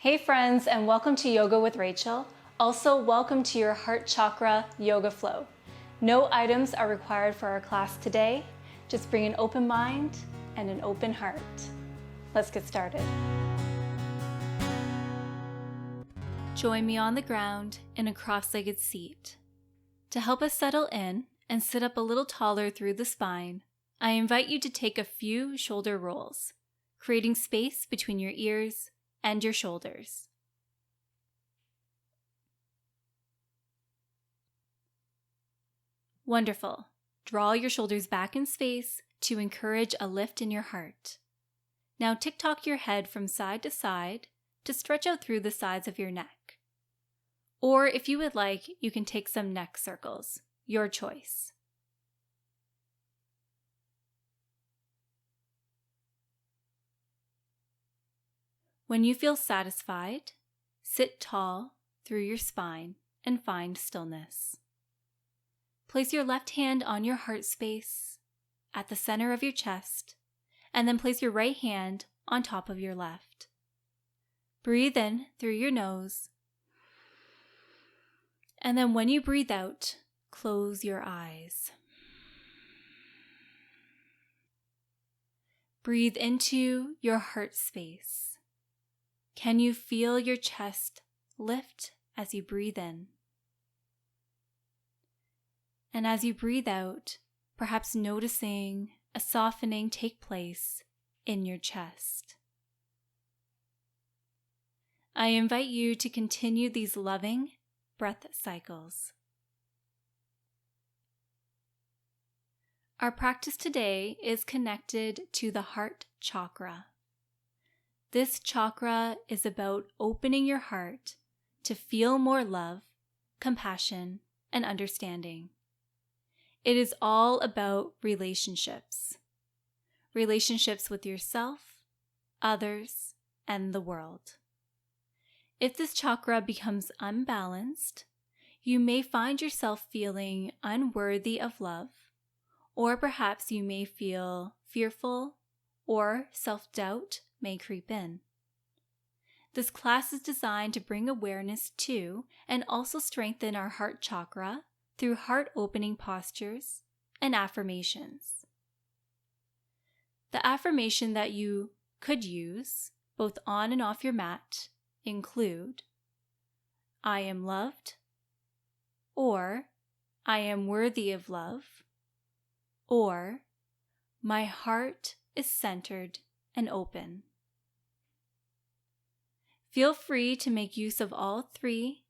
Hey friends, and welcome to Yoga with Rachel. Also, welcome to your Heart Chakra Yoga Flow. No items are required for our class today. Just bring an open mind and an open heart. Let's get started. Join me on the ground in a cross-legged seat. To help us settle in and sit up a little taller through the spine, I invite you to take a few shoulder rolls, creating space between your ears and your shoulders. Wonderful. Draw your shoulders back in space to encourage a lift in your heart. Now tick-tock your head from side to stretch out through the sides of your neck. Or if you would like, you can take some neck circles. Your choice. When you feel satisfied, sit tall through your spine and find stillness. Place your left hand on your heart space at the center of your chest, and then place your right hand on top of your left. Breathe in through your nose, and then when you breathe out, close your eyes. Breathe into your heart space. Can you feel your chest lift as you breathe in? And as you breathe out, perhaps noticing a softening take place in your chest. I invite you to continue these loving breath cycles. Our practice today is connected to the heart chakra. This chakra is about opening your heart to feel more love, compassion, and understanding. It is all about relationships. Relationships with yourself, others, and the world. If this chakra becomes unbalanced, you may find yourself feeling unworthy of love, or perhaps you may feel fearful or self-doubt may creep in. This class is designed to bring awareness to and also strengthen our heart chakra through heart-opening postures and affirmations. The affirmation that you could use, both on and off your mat, include, I am loved, or I am worthy of love, or my heart is centered and open. Feel free to make use of all three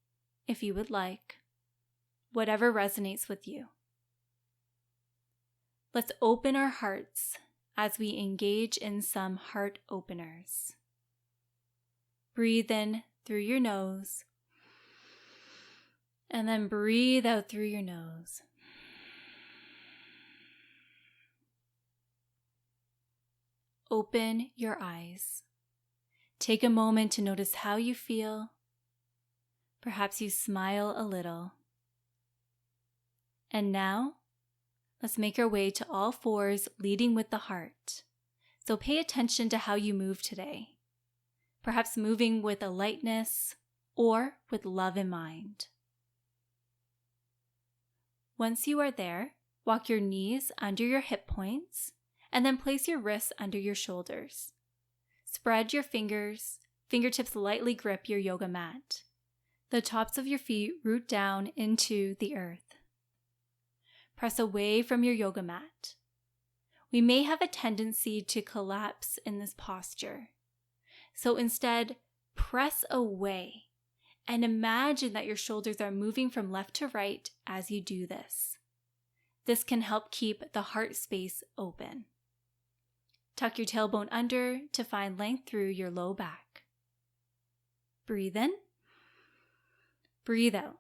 if you would like, whatever resonates with you. Let's open our hearts as we engage in some heart openers. Breathe in through your nose, and then breathe out through your nose. Open your eyes. Take a moment to notice how you feel. Perhaps you smile a little. And now, let's make our way to all fours, leading with the heart. So pay attention to how you move today. Perhaps moving with a lightness or with love in mind. Once you are there, walk your knees under your hip points and then place your wrists under your shoulders. Spread your fingertips lightly grip your yoga mat. The tops of your feet root down into the earth. Press away from your yoga mat. We may have a tendency to collapse in this posture. So instead, press away and imagine that your shoulders are moving from left to right as you do this. This can help keep the heart space open. Tuck your tailbone under to find length through your low back. Breathe in. Breathe out.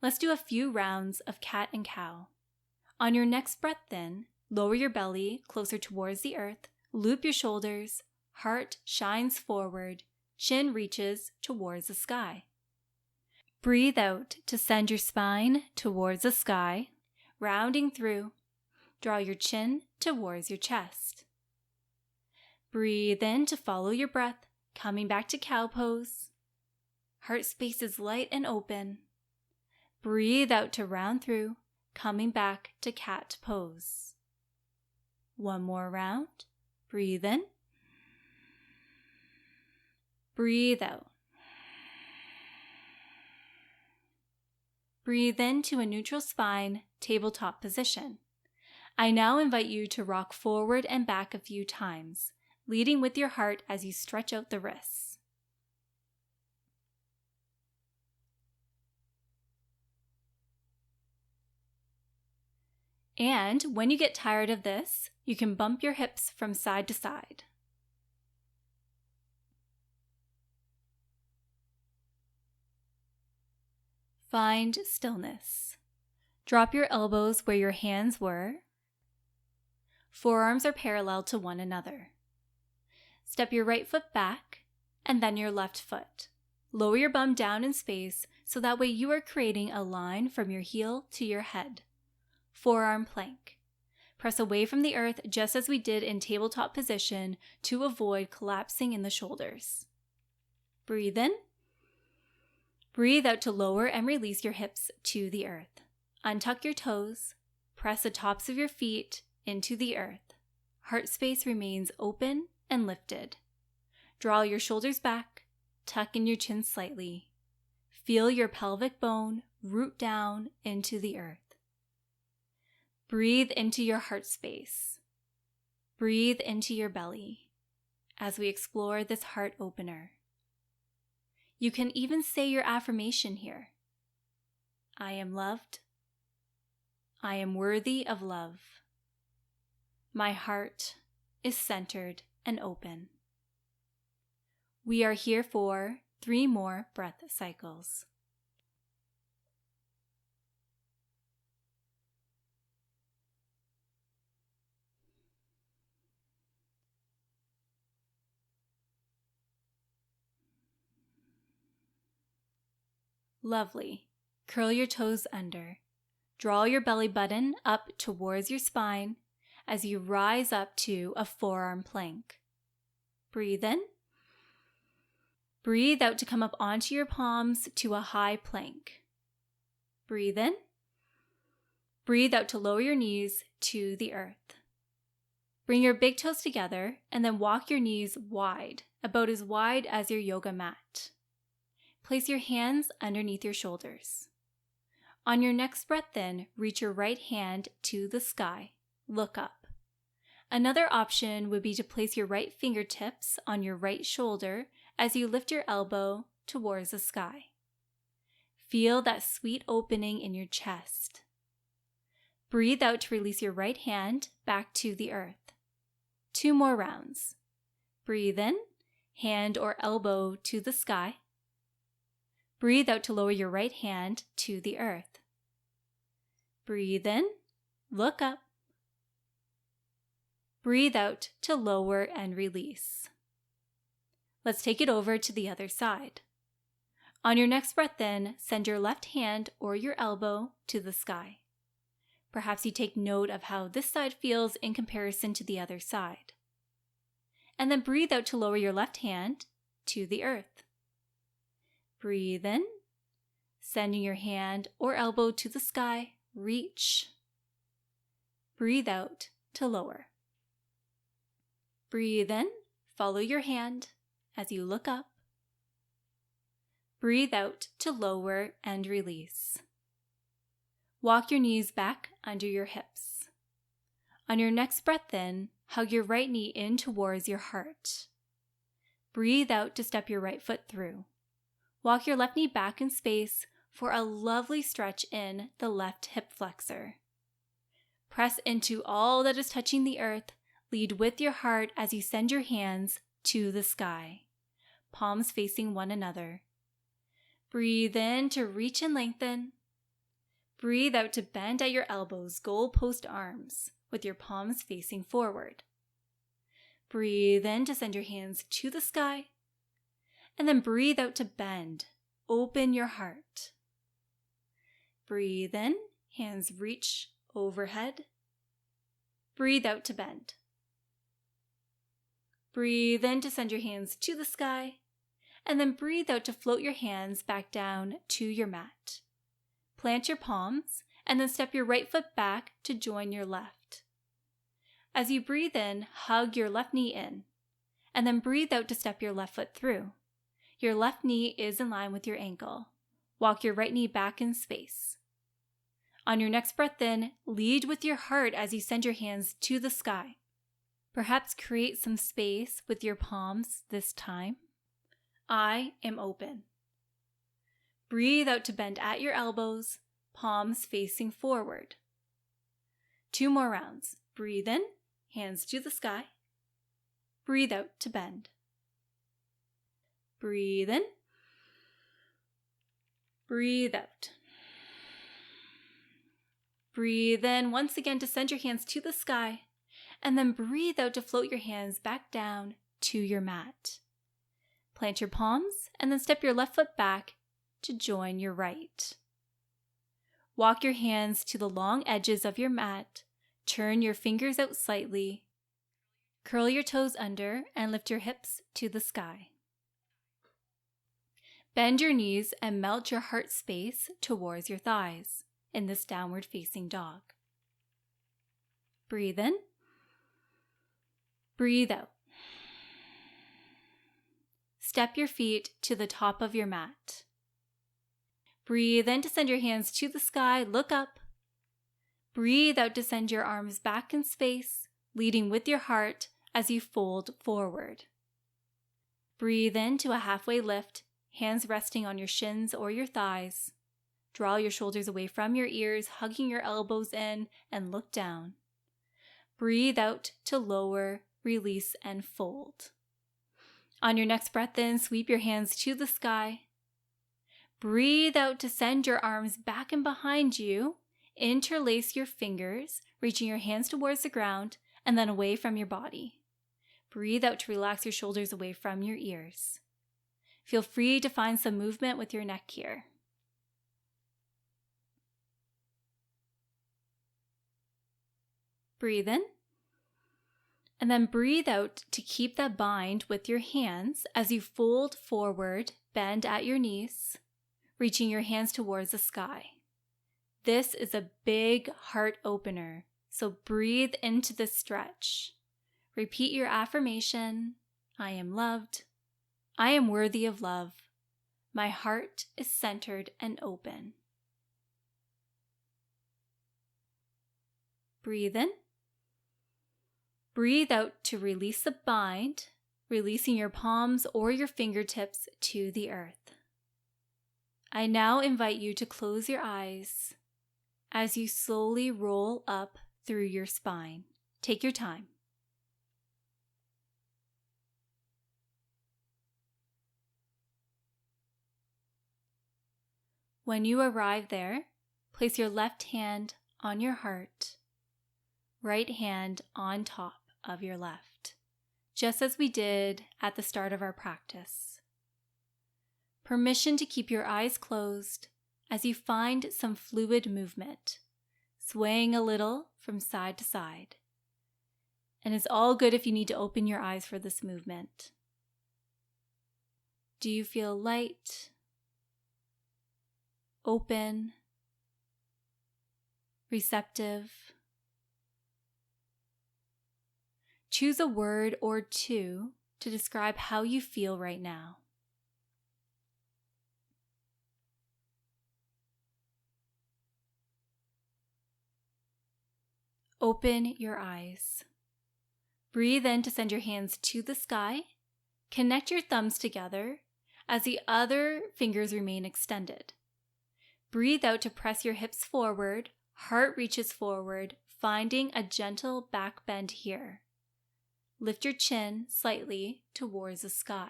Let's do a few rounds of cat and cow. On your next breath in, lower your belly closer towards the earth, loop your shoulders, heart shines forward, chin reaches towards the sky. Breathe out to send your spine towards the sky, rounding through. Draw your chin towards your chest. Breathe in to follow your breath, coming back to cow pose. Heart space is light and open. Breathe out to round through, coming back to cat pose. One more round. Breathe in. Breathe out. Breathe into a neutral spine, tabletop position. I now invite you to rock forward and back a few times, leading with your heart as you stretch out the wrists. And when you get tired of this, you can bump your hips from side to side. Find stillness. Drop your elbows where your hands were. Forearms are parallel to one another. Step your right foot back and then your left foot. Lower your bum down in space so that way you are creating a line from your heel to your head. Forearm plank. Press away from the earth just as we did in tabletop position to avoid collapsing in the shoulders. Breathe in. Breathe out to lower and release your hips to the earth. Untuck your toes. Press the tops of your feet into the earth. Heart space remains open and lifted. Draw your shoulders back. Tuck in your chin slightly. Feel your pelvic bone root down into the earth. Breathe into your heart space. Breathe into your belly as we explore this heart opener. You can even say your affirmation here. I am loved. I am worthy of love. My heart is centered and open. We are here for 3 more breath cycles. Lovely. Curl your toes under. Draw your belly button up towards your spine as you rise up to a forearm plank. Breathe in. Breathe out to come up onto your palms to a high plank. Breathe in. Breathe out to lower your knees to the earth. Bring your big toes together and then walk your knees wide, about as wide as your yoga mat. Place your hands underneath your shoulders. On your next breath in, reach your right hand to the sky. Look up. Another option would be to place your right fingertips on your right shoulder as you lift your elbow towards the sky. Feel that sweet opening in your chest. Breathe out to release your right hand back to the earth. 2 more rounds. Breathe in, hand or elbow to the sky. Breathe out to lower your right hand to the earth. Breathe in, look up. Breathe out to lower and release. Let's take it over to the other side. On your next breath in, send your left hand or your elbow to the sky. Perhaps you take note of how this side feels in comparison to the other side. And then breathe out to lower your left hand to the earth. Breathe in, sending your hand or elbow to the sky, reach. Breathe out to lower. Breathe in, follow your hand as you look up. Breathe out to lower and release. Walk your knees back under your hips. On your next breath in, hug your right knee in towards your heart. Breathe out to step your right foot through. Walk your left knee back in space for a lovely stretch in the left hip flexor. Press into all that is touching the earth. Lead with your heart as you send your hands to the sky, palms facing one another. Breathe in to reach and lengthen. Breathe out to bend at your elbows, goalpost arms, with your palms facing forward. Breathe in to send your hands to the sky. And then breathe out to bend. Open your heart. Breathe in, hands reach overhead. Breathe out to bend. Breathe in to send your hands to the sky, and then breathe out to float your hands back down to your mat. Plant your palms, and then step your right foot back to join your left. As you breathe in, hug your left knee in, and then breathe out to step your left foot through. Your left knee is in line with your ankle. Walk your right knee back in space. On your next breath in, lead with your heart as you send your hands to the sky. Perhaps create some space with your palms this time. I am open. Breathe out to bend at your elbows, palms facing forward. 2 more rounds. Breathe in, hands to the sky. Breathe out to bend. Breathe in. Breathe out. Breathe in once again to send your hands to the sky, and then breathe out to float your hands back down to your mat. Plant your palms and then step your left foot back to join your right. Walk your hands to the long edges of your mat, turn your fingers out slightly, curl your toes under and lift your hips to the sky. Bend your knees and melt your heart space towards your thighs in this downward facing dog. Breathe in. Breathe out. Step your feet to the top of your mat. Breathe in to send your hands to the sky, look up. Breathe out to send your arms back in space, leading with your heart as you fold forward. Breathe into a halfway lift, hands resting on your shins or your thighs. Draw your shoulders away from your ears, hugging your elbows in, and look down. Breathe out to lower, release, and fold. On your next breath in, sweep your hands to the sky. Breathe out to send your arms back and behind you. Interlace your fingers, reaching your hands towards the ground and then away from your body. Breathe out to relax your shoulders away from your ears. Feel free to find some movement with your neck here. Breathe in. And then breathe out to keep that bind with your hands as you fold forward, bend at your knees, reaching your hands towards the sky. This is a big heart opener, so breathe into the stretch. Repeat your affirmation. I am loved. I am worthy of love. My heart is centered and open. Breathe in. Breathe out to release the bind, releasing your palms or your fingertips to the earth. I now invite you to close your eyes as you slowly roll up through your spine. Take your time. When you arrive there, place your left hand on your heart, right hand on top of your left, just as we did at the start of our practice. Permission to keep your eyes closed as you find some fluid movement, swaying a little from side to side. And it's all good if you need to open your eyes for this movement. Do you feel light, open, receptive? Choose a word or two to describe how you feel right now. Open your eyes. Breathe in to send your hands to the sky. Connect your thumbs together as the other fingers remain extended. Breathe out to press your hips forward, heart reaches forward, finding a gentle back bend here. Lift your chin slightly towards the sky.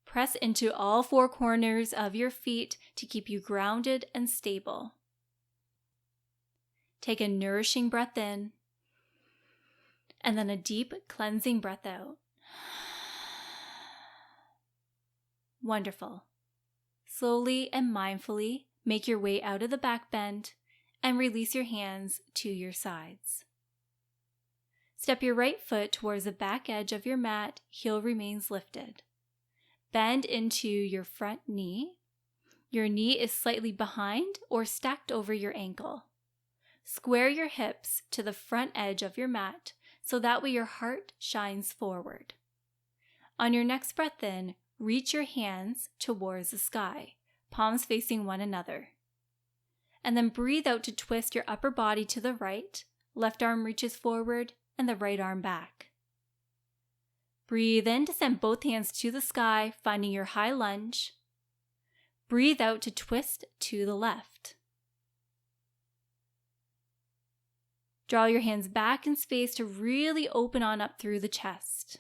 Press into all 4 corners of your feet to keep you grounded and stable. Take a nourishing breath in, and then a deep cleansing breath out. Wonderful. Slowly and mindfully make your way out of the back bend and release your hands to your sides. Step your right foot towards the back edge of your mat, heel remains lifted. Bend into your front knee. Your knee is slightly behind or stacked over your ankle. Square your hips to the front edge of your mat so that way your heart shines forward. On your next breath in, reach your hands towards the sky, palms facing one another. And then breathe out to twist your upper body to the right, left arm reaches forward, and the right arm back. Breathe in to send both hands to the sky, finding your high lunge. Breathe out to twist to the left. Draw your hands back in space to really open on up through the chest.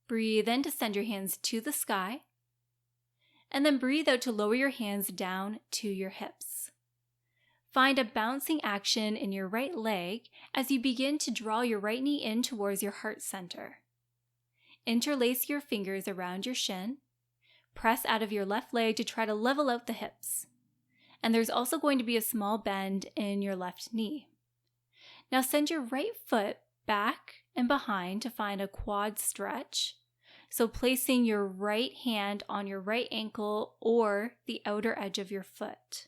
Breathe in to send your hands to the sky. And then breathe out to lower your hands down to your hips. Find a bouncing action in your right leg as you begin to draw your right knee in towards your heart center. Interlace your fingers around your shin. Press out of your left leg to try to level out the hips. And there's also going to be a small bend in your left knee. Now send your right foot back and behind to find a quad stretch. So placing your right hand on your right ankle or the outer edge of your foot.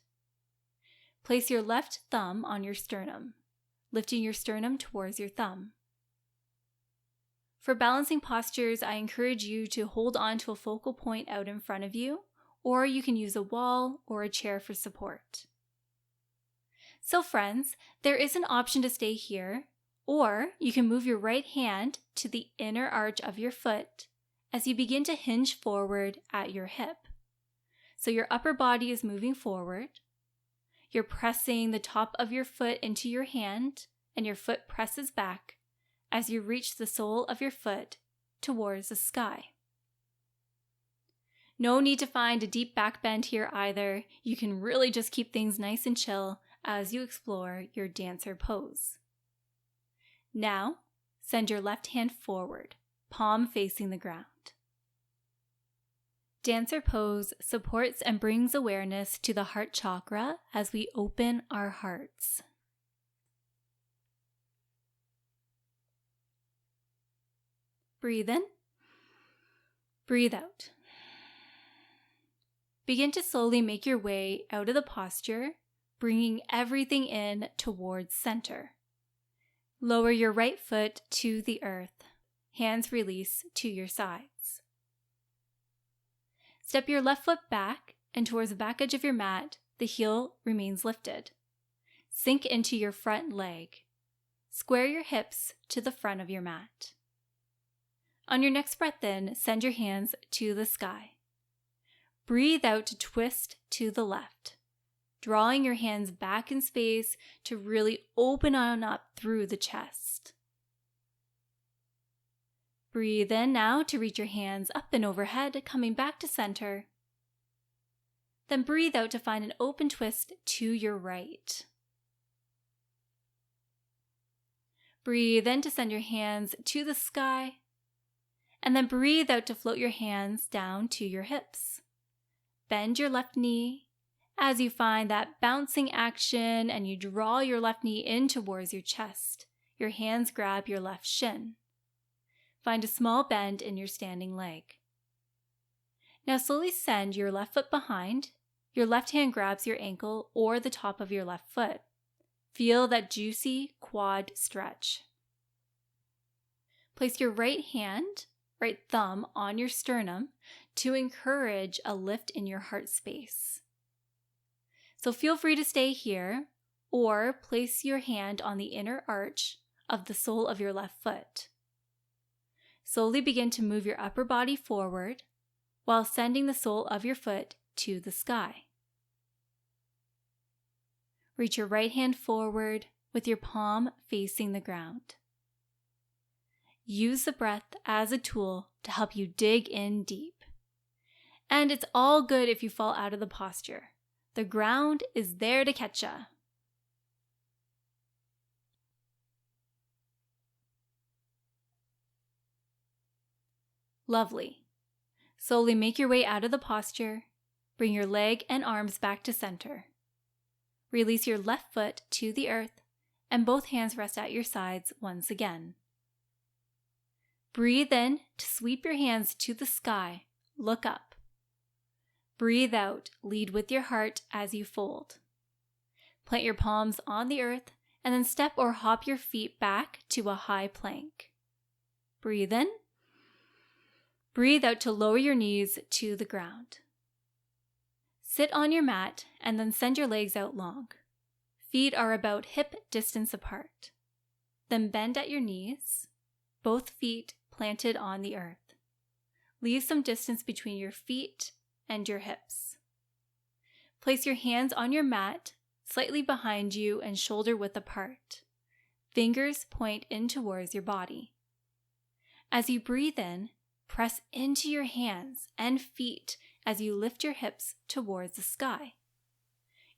Place your left thumb on your sternum, lifting your sternum towards your thumb. For balancing postures, I encourage you to hold on to a focal point out in front of you, or you can use a wall or a chair for support. So friends, there is an option to stay here, or you can move your right hand to the inner arch of your foot as you begin to hinge forward at your hip. So your upper body is moving forward. You're pressing the top of your foot into your hand, and your foot presses back as you reach the sole of your foot towards the sky. No need to find a deep back bend here either. You can really just keep things nice and chill as you explore your dancer pose. Now, send your left hand forward, palm facing the ground. Dancer pose supports and brings awareness to the heart chakra as we open our hearts. Breathe in, breathe out. Begin to slowly make your way out of the posture, bringing everything in towards center. Lower your right foot to the earth. Hands release to your sides. Step your left foot back and towards the back edge of your mat, the heel remains lifted. Sink into your front leg. Square your hips to the front of your mat. On your next breath in, send your hands to the sky. Breathe out to twist to the left, drawing your hands back in space to really open on up through the chest. Breathe in now to reach your hands up and overhead, coming back to center. Then breathe out to find an open twist to your right. Breathe in to send your hands to the sky, and then breathe out to float your hands down to your hips. Bend your left knee as you find that bouncing action and you draw your left knee in towards your chest. Your hands grab your left shin. Find a small bend in your standing leg. Now slowly send your left foot behind. Your left hand grabs your ankle or the top of your left foot. Feel that juicy quad stretch. Place your right thumb on your sternum to encourage a lift in your heart space. So feel free to stay here or place your hand on the inner arch of the sole of your left foot. Slowly begin to move your upper body forward while sending the sole of your foot to the sky. Reach your right hand forward with your palm facing the ground. Use the breath as a tool to help you dig in deep. And it's all good if you fall out of the posture. The ground is there to catch ya. Lovely. Slowly make your way out of the posture. Bring your leg and arms back to center. Release your left foot to the earth and both hands rest at your sides once again. Breathe in to sweep your hands to the sky. Look up. Breathe out. Lead with your heart as you fold. Plant your palms on the earth and then step or hop your feet back to a high plank. Breathe in. Breathe out to lower your knees to the ground. Sit on your mat and then send your legs out long. Feet are about hip distance apart. Then bend at your knees, both feet planted on the earth. Leave some distance between your feet and your hips. Place your hands on your mat, slightly behind you and shoulder width apart. Fingers point in towards your body. As you breathe in, press into your hands and feet as you lift your hips towards the sky.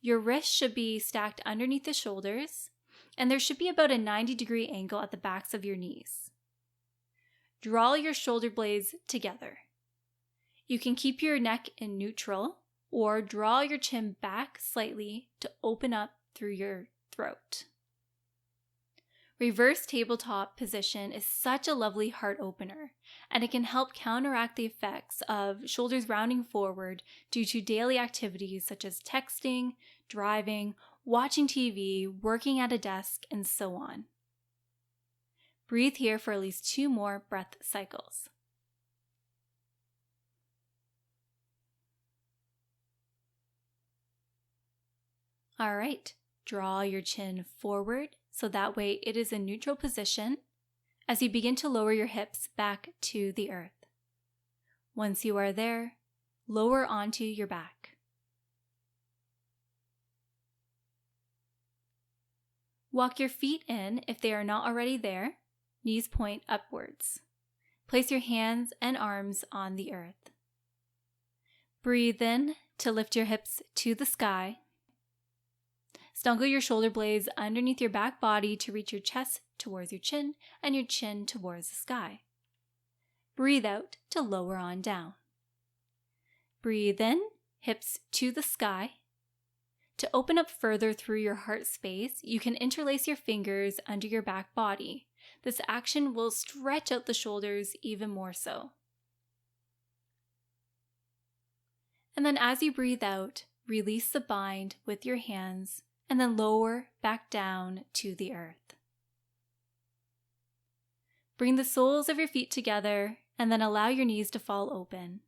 Your wrists should be stacked underneath the shoulders, and there should be about a 90-degree angle at the backs of your knees. Draw your shoulder blades together. You can keep your neck in neutral or draw your chin back slightly to open up through your throat. Reverse tabletop position is such a lovely heart opener, and it can help counteract the effects of shoulders rounding forward due to daily activities such as texting, driving, watching TV, working at a desk, and so on. Breathe here for at least 2 more breath cycles. All right, draw your chin forward so that way it is in neutral position as you begin to lower your hips back to the earth. Once you are there, lower onto your back. Walk your feet in if they are not already there, knees point upwards. Place your hands and arms on the earth. Breathe in to lift your hips to the sky. Snuggle your shoulder blades underneath your back body to reach your chest towards your chin and your chin towards the sky. Breathe out to lower on down. Breathe in, hips to the sky. To open up further through your heart space, you can interlace your fingers under your back body. This action will stretch out the shoulders even more so. And then as you breathe out, release the bind with your hands and then lower back down to the earth. Bring the soles of your feet together and then allow your knees to fall open.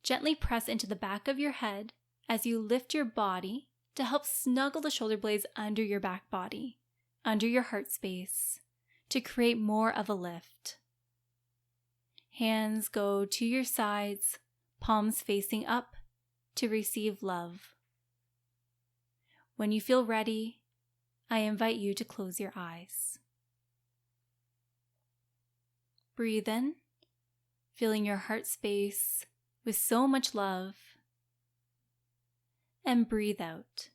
Gently press into the back of your head as you lift your body to help snuggle the shoulder blades under your back body, under your heart space, to create more of a lift. Hands go to your sides, palms facing up to receive love. When you feel ready, I invite you to close your eyes. Breathe in, filling your heart space with so much love. And breathe out,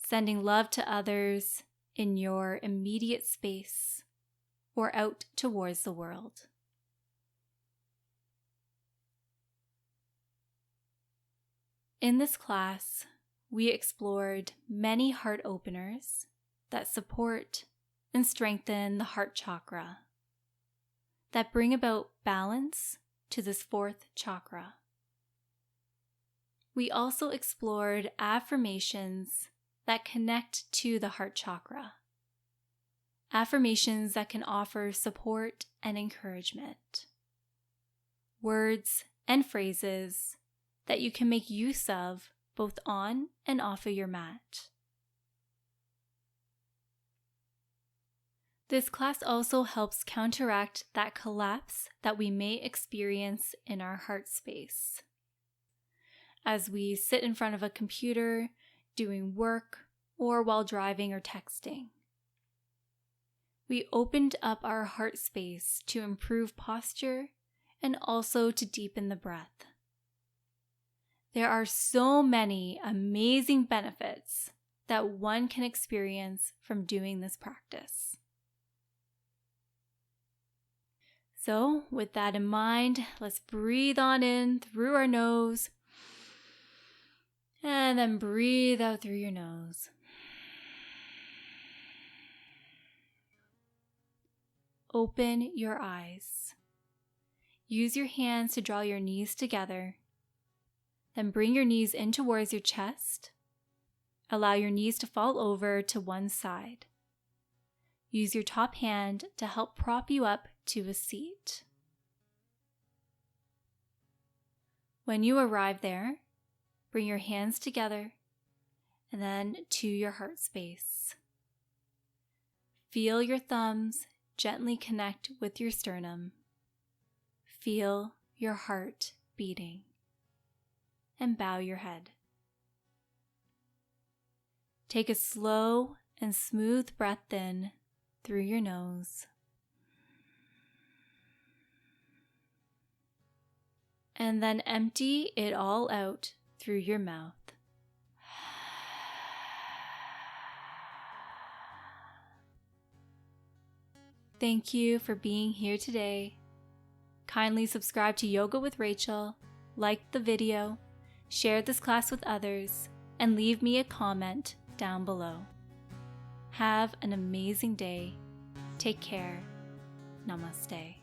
sending love to others in your immediate space or out towards the world. In this class, we explored many heart openers that support and strengthen the heart chakra, that bring about balance to this 4th chakra. We also explored affirmations that connect to the heart chakra, affirmations that can offer support and encouragement, words and phrases that you can make use of both on and off of your mat. This class also helps counteract that collapse that we may experience in our heart space. As we sit in front of a computer, doing work, or while driving or texting. We opened up our heart space to improve posture and also to deepen the breath. There are so many amazing benefits that one can experience from doing this practice. So, with that in mind, let's breathe on in through our nose and then breathe out through your nose. open your eyes. Use your hands to draw your knees together. Then bring your knees in towards your chest. Allow your knees to fall over to one side. Use your top hand to help prop you up to a seat. When you arrive there, bring your hands together and then to your heart space. Feel your thumbs gently connect with your sternum. Feel your heart beating. And bow your head. Take a slow and smooth breath in through your nose. And then empty it all out through your mouth. Thank you for being here today. Kindly subscribe to Yoga with Rachel, like the video, share this class with others, and leave me a comment down below. Have an amazing day. Take care. Namaste.